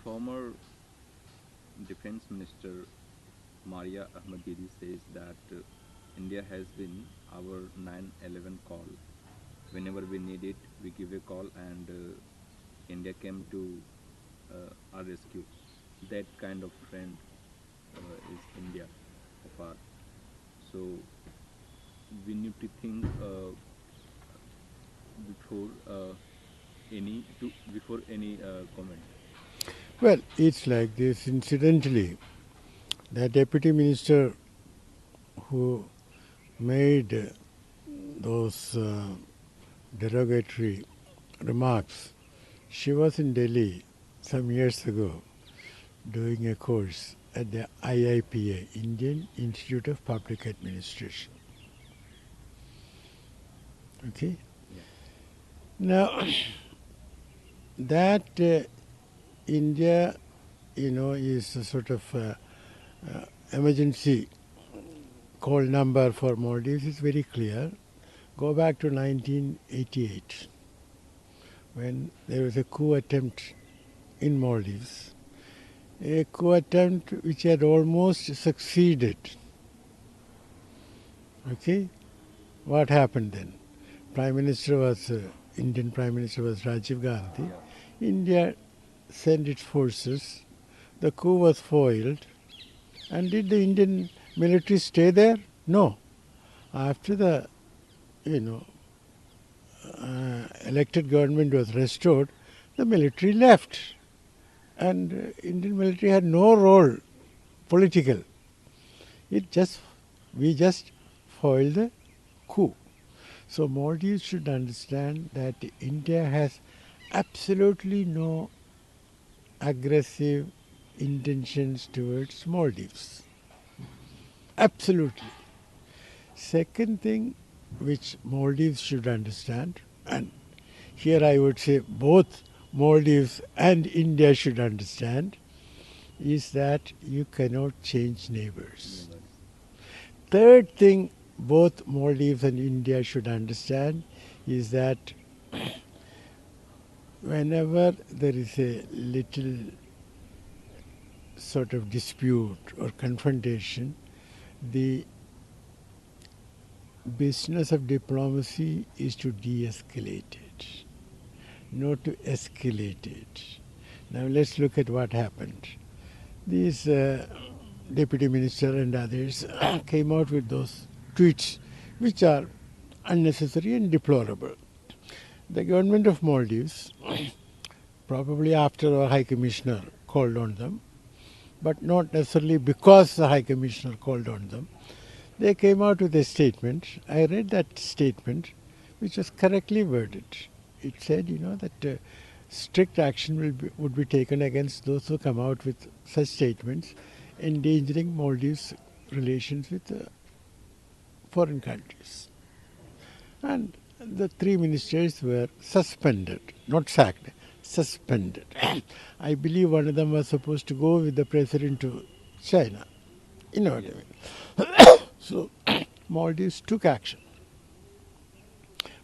former Defense Minister Mariya Ahmed Didi says that India has been our 9/11 call. Whenever we need it, we give a call, and India came to our rescue. That kind of friend is India of ours. So we need to think before before any comment. Well, it's like this. Incidentally, the deputy minister who made those derogatory remarks, she was in Delhi some years ago doing a course at the IIPA, Indian Institute of Public Administration. Okay? Yeah. Now, that India, is a sort of emergency call number for Maldives is very clear. Go back to 1988 when there was a coup attempt in Maldives. A coup attempt which had almost succeeded. Okay? What happened then? Indian Prime Minister was Rajiv Gandhi. Yeah. India sent its forces. The coup was foiled. And did the Indian military stay there? No. After the, elected government was restored, the military left. And Indian military had no role political. We just foiled the coup. So Maldives should understand that India has absolutely no aggressive intentions towards Maldives. Absolutely. Second thing which Maldives should understand, and here I would say both Maldives and India should understand, is that you cannot change neighbors. Never. Third thing both Maldives and India should understand is that whenever there is a little sort of dispute or confrontation, the business of diplomacy is to de-escalate it, not to escalate it. Now let's look at what happened. These deputy minister and others came out with those tweets which are unnecessary and deplorable. The government of Maldives, probably after our High Commissioner called on them, but not necessarily because the High Commissioner called on them, they came out with a statement. I read that statement, which was correctly worded. It said, that strict action would be taken against those who come out with such statements, endangering Maldives' relations with foreign countries. And the three ministers were suspended, not sacked, suspended. I believe one of them was supposed to go with the president to China. You know what I mean? So Maldives took action.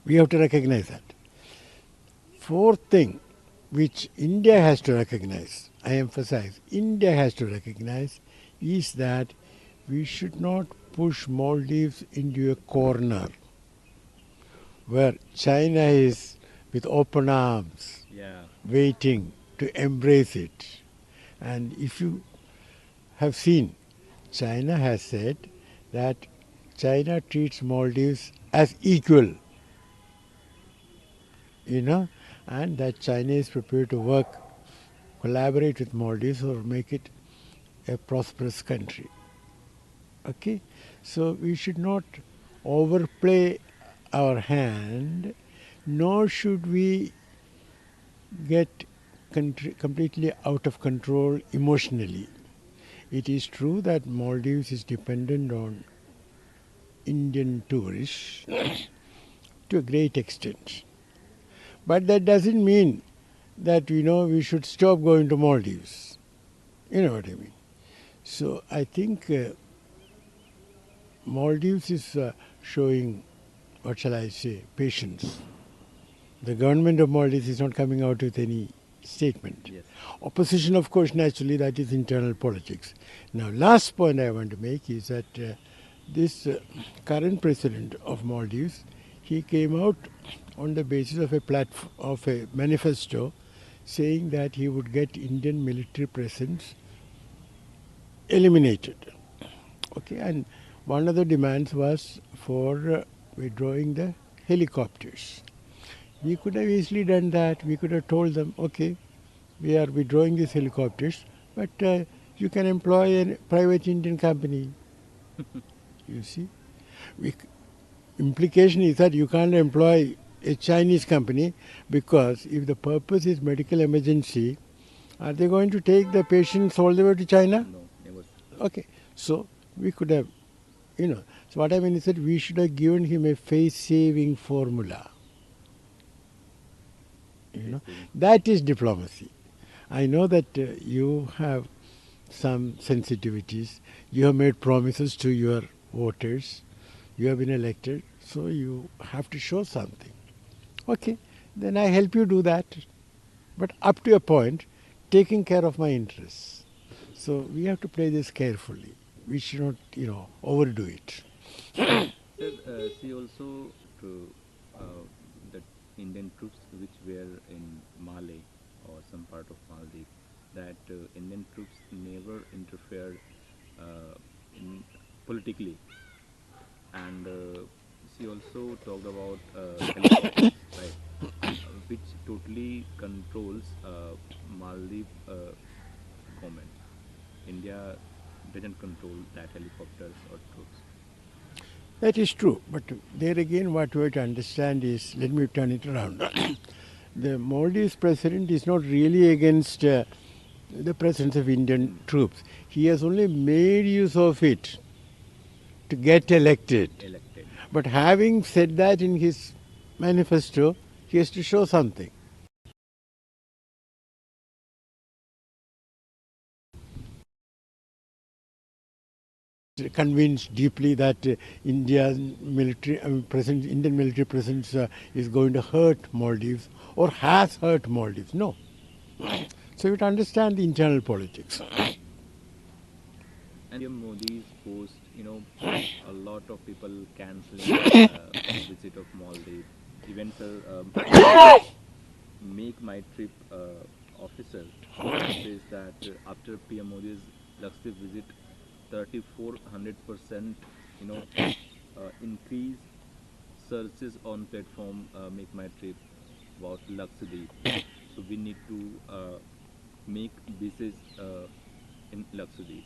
We have to recognize that. Fourth thing, which India has to recognize, I emphasize, India has to recognize, is that we should not push Maldives into a corner where China is with open arms Yeah. waiting to embrace it. And if you have seen, China has said that China treats Maldives as equal, and that China is prepared to work, collaborate with Maldives or make it a prosperous country. Okay? So we should not overplay our hand, nor should we get completely out of control emotionally. It is true that Maldives is dependent on Indian tourists to a great extent. But that doesn't mean that, we should stop going to Maldives. You know what I mean? So I think Maldives is showing, what shall I say, patience. The government of Maldives is not coming out with any statement. Yes. Opposition, of course, naturally, that is internal politics. Now, last point I want to make is that this current president of Maldives, he came out on the basis of of a manifesto saying that he would get Indian military presence eliminated. Okay, and one of the demands was for withdrawing the helicopters. We could have easily done that. We could have told them, okay, we are withdrawing these helicopters, but you can employ a private Indian company. You see, we, implication is that you can't employ a Chinese company because if the purpose is medical emergency, are they going to take the patients all the way to China? No, never. Okay, so we could have, So what I mean is that we should have given him a face-saving formula. That is diplomacy. I know that you have some sensitivities. You have made promises to your voters. You have been elected, so you have to show something. Okay, then I help you do that, but up to a point, taking care of my interests. So we have to play this carefully. We should not, overdo it. Sir, see also to that Indian troops which were in Malay or some part of Maldives, that Indian troops never interfered in politically, and she also talked about helicopters, right, which totally controls Maldives government. India doesn't control that helicopters or troops. That is true, but there again, what we have to understand is, let me turn it around. The Maldives president is not really against the presence of Indian troops. He has only made use of it to get elected. Elected. But having said that in his manifesto, he has to show something. Convinced deeply that Indian military presence is going to hurt Maldives or has hurt Maldives. No. So you have to understand the internal politics. And Modi's post, a lot of people canceling visit of Maldives. Even sir, make my trip officer says that after PM Modi's Lakshadweep visit, 3,400% increase searches on platform Make My Trip about Lakshadweep. So we need to make bases in Lakshadweep.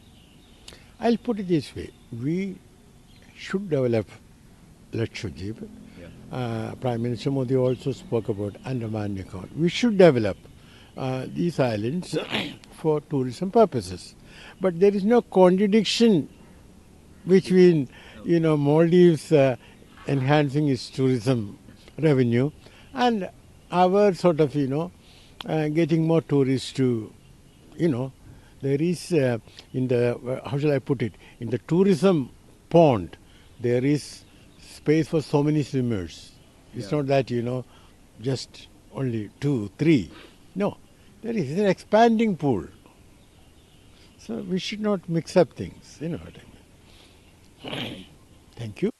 I'll put it this way. We should develop Lakshadweep. Yeah. Prime Minister Modi also spoke about Andaman Nicobar. We should develop these islands for tourism purposes. But there is no contradiction between, Maldives enhancing its tourism revenue and our sort of, getting more tourists to, there is in the, how shall I put it, in the tourism pond, there is space for so many swimmers. It's Yeah. not that, just only 2, 3. No, there is an expanding pool. So we should not mix up things. You know what I mean. Thank you. Thank you.